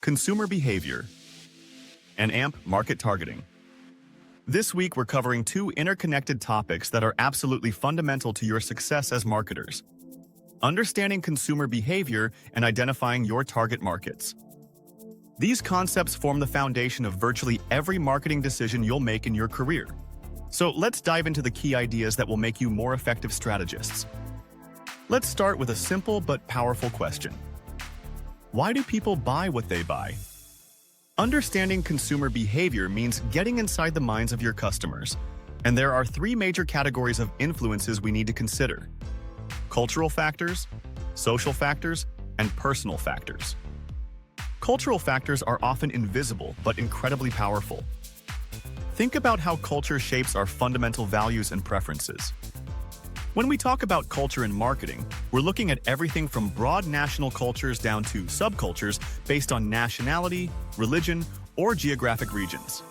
consumer behavior, and AMP market targeting. This week, we're covering two interconnected topics that are absolutely fundamental to your success as marketers: understanding consumer behavior and identifying your target markets. These concepts form the foundation of virtually every marketing decision you'll make in your career. So let's dive into the key ideas that will make you more effective strategists. Let's start with a simple but powerful question. Why do people buy what they buy? Understanding consumer behavior means getting inside the minds of your customers, and there are three major categories of influences we need to consider: cultural factors, social factors, and personal factors. Cultural factors are often invisible but incredibly powerful. Think about how culture shapes our fundamental values and preferences. When we talk about culture in marketing, we're looking at everything from broad national cultures down to subcultures based on nationality, religion, or geographic regions.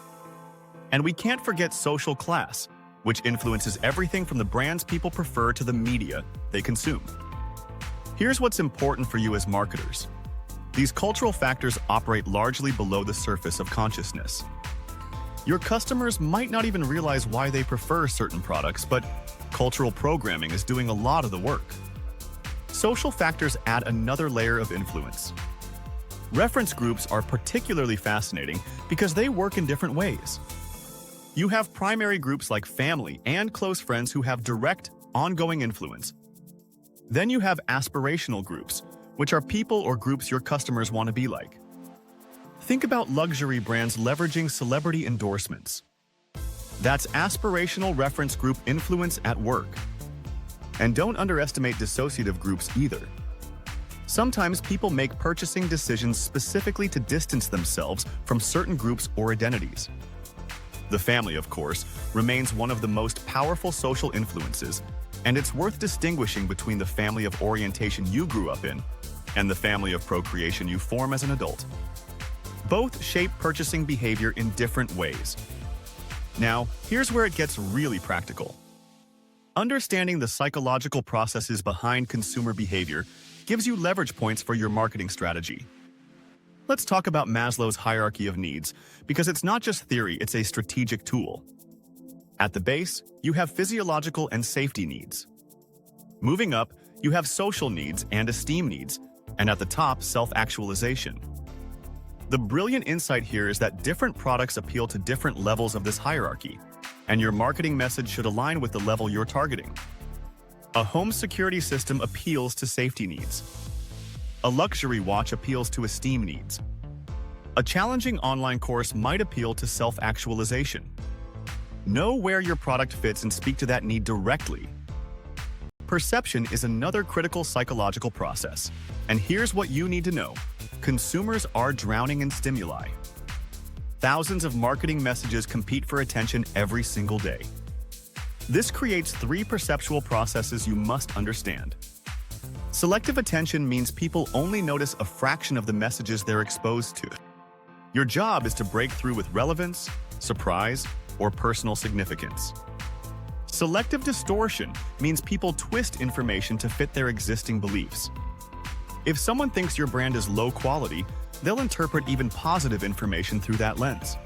And we can't forget social class, which influences everything from the brands people prefer to the media they consume. Here's what's important for you as marketers. These cultural factors operate largely below the surface of consciousness. Your customers might not even realize why they prefer certain products, but cultural programming is doing a lot of the work. Social factors add another layer of influence. Reference groups are particularly fascinating because they work in different ways. You have primary groups like family and close friends who have direct, ongoing influence. Then you have aspirational groups, which are people or groups your customers want to be like. Think about luxury brands leveraging celebrity endorsements. That's aspirational reference group influence at work. And don't underestimate dissociative groups either. Sometimes people make purchasing decisions specifically to distance themselves from certain groups or identities. The family, of course, remains one of the most powerful social influences, and it's worth distinguishing between the family of orientation you grew up in and the family of procreation you form as an adult. Both shape purchasing behavior in different ways. Now, here's where it gets really practical. Understanding the psychological processes behind consumer behavior gives you leverage points for your marketing strategy. Let's talk about Maslow's hierarchy of needs, because it's not just theory, it's a strategic tool. At the base, you have physiological and safety needs. Moving up, you have social needs and esteem needs, and at the top, self-actualization. The brilliant insight here is that different products appeal to different levels of this hierarchy, and your marketing message should align with the level you're targeting. A home security system appeals to safety needs. A luxury watch appeals to esteem needs. A challenging online course might appeal to self-actualization. Know where your product fits and speak to that need directly. Perception is another critical psychological process, and here's what you need to know. Consumers are drowning in stimuli. Thousands of marketing messages compete for attention every single day. This creates three perceptual processes you must understand. Selective attention means people only notice a fraction of the messages they're exposed to. Your job is to break through with relevance, surprise, or personal significance. Selective distortion means people twist information to fit their existing beliefs. If someone thinks your brand is low quality, they'll interpret even positive information through that lens.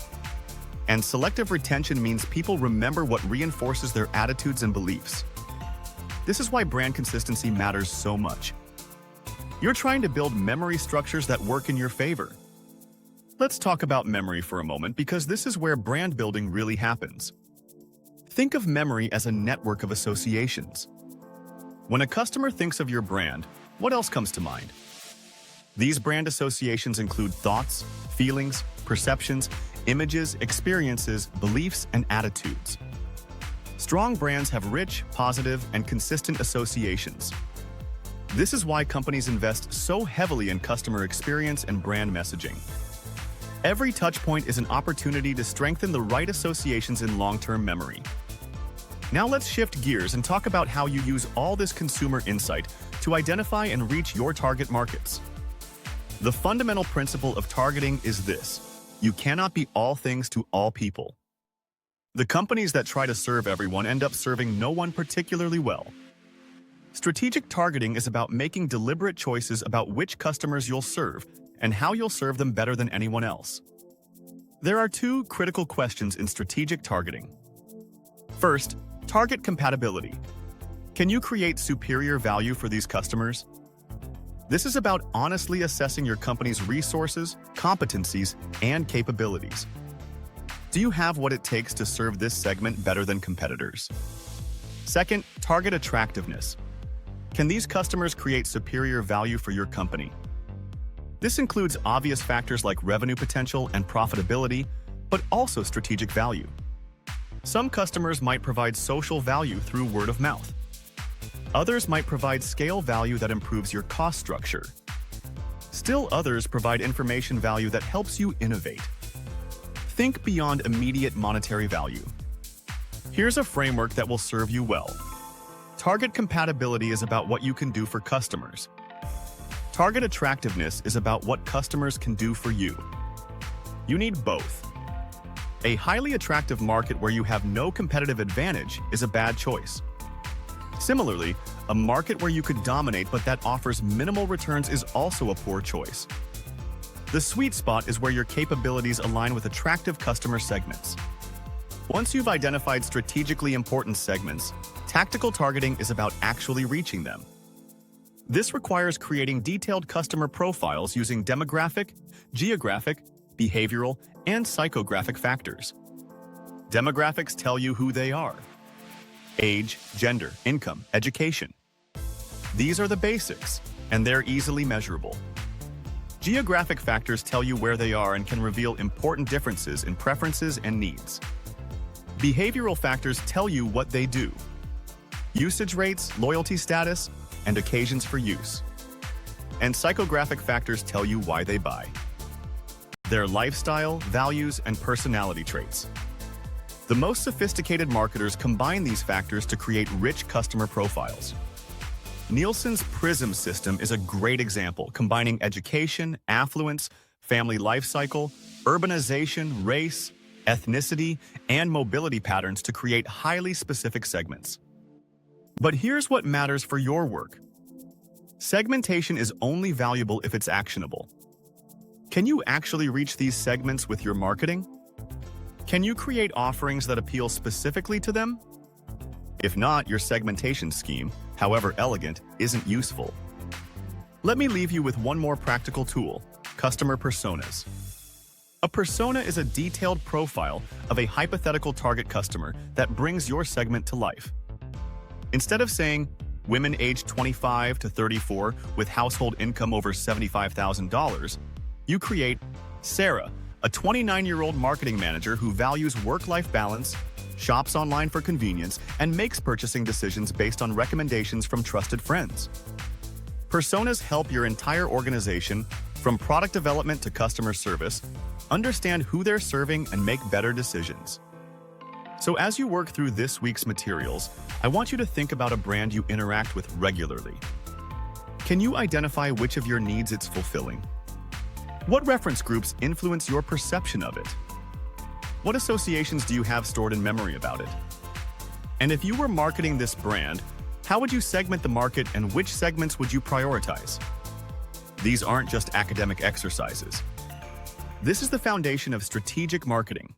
And selective retention means people remember what reinforces their attitudes and beliefs. This is why brand consistency matters so much. You're trying to build memory structures that work in your favor. Let's talk about memory for a moment, because this is where brand building really happens. Think of memory as a network of associations. When a customer thinks of your brand, what else comes to mind? These brand associations include thoughts, feelings, perceptions, images, experiences, beliefs, and attitudes. Strong brands have rich, positive, and consistent associations. This is why companies invest so heavily in customer experience and brand messaging. Every touchpoint is an opportunity to strengthen the right associations in long-term memory. Now let's shift gears and talk about how you use all this consumer insight to identify and reach your target markets. The fundamental principle of targeting is this: you cannot be all things to all people. The companies that try to serve everyone end up serving no one particularly well. Strategic targeting is about making deliberate choices about which customers you'll serve and how you'll serve them better than anyone else. There are two critical questions in strategic targeting. First, target compatibility. Can you create superior value for these customers? This is about honestly assessing your company's resources, competencies, and capabilities. Do you have what it takes to serve this segment better than competitors? Second, target attractiveness. Can these customers create superior value for your company? This includes obvious factors like revenue potential and profitability, but also strategic value. Some customers might provide social value through word of mouth. Others might provide scale value that improves your cost structure. Still others provide information value that helps you innovate. Think beyond immediate monetary value. Here's a framework that will serve you well. Target compatibility is about what you can do for customers. Target attractiveness is about what customers can do for you. You need both. A highly attractive market where you have no competitive advantage is a bad choice. Similarly, a market where you could dominate but that offers minimal returns is also a poor choice. The sweet spot is where your capabilities align with attractive customer segments. Once you've identified strategically important segments, tactical targeting is about actually reaching them. This requires creating detailed customer profiles using demographic, geographic, behavioral, and psychographic factors. Demographics tell you who they are. Age, gender, income, education. These are the basics, and they're easily measurable. Geographic factors tell you where they are and can reveal important differences in preferences and needs. Behavioral factors tell you what they do. Usage rates, loyalty status, and occasions for use. And psychographic factors tell you why they buy. Their lifestyle, values, and personality traits. The most sophisticated marketers combine these factors to create rich customer profiles. Nielsen's PRISM system is a great example, combining education, affluence, family life cycle, urbanization, race, ethnicity, and mobility patterns to create highly specific segments. But here's what matters for your work. Segmentation is only valuable if it's actionable. Can you actually reach these segments with your marketing? Can you create offerings that appeal specifically to them? If not, your segmentation scheme, however elegant, isn't useful. Let me leave you with one more practical tool: customer personas. A persona is a detailed profile of a hypothetical target customer that brings your segment to life. Instead of saying, women aged 25 to 34 with household income over $75,000, you create Sarah, a 29-year-old marketing manager who values work-life balance, shops online for convenience, and makes purchasing decisions based on recommendations from trusted friends. Personas help your entire organization, from product development to customer service, understand who they're serving and make better decisions. So as you work through this week's materials, I want you to think about a brand you interact with regularly. Can you identify which of your needs it's fulfilling? What reference groups influence your perception of it? What associations do you have stored in memory about it? And if you were marketing this brand, how would you segment the market and which segments would you prioritize? These aren't just academic exercises. This is the foundation of strategic marketing.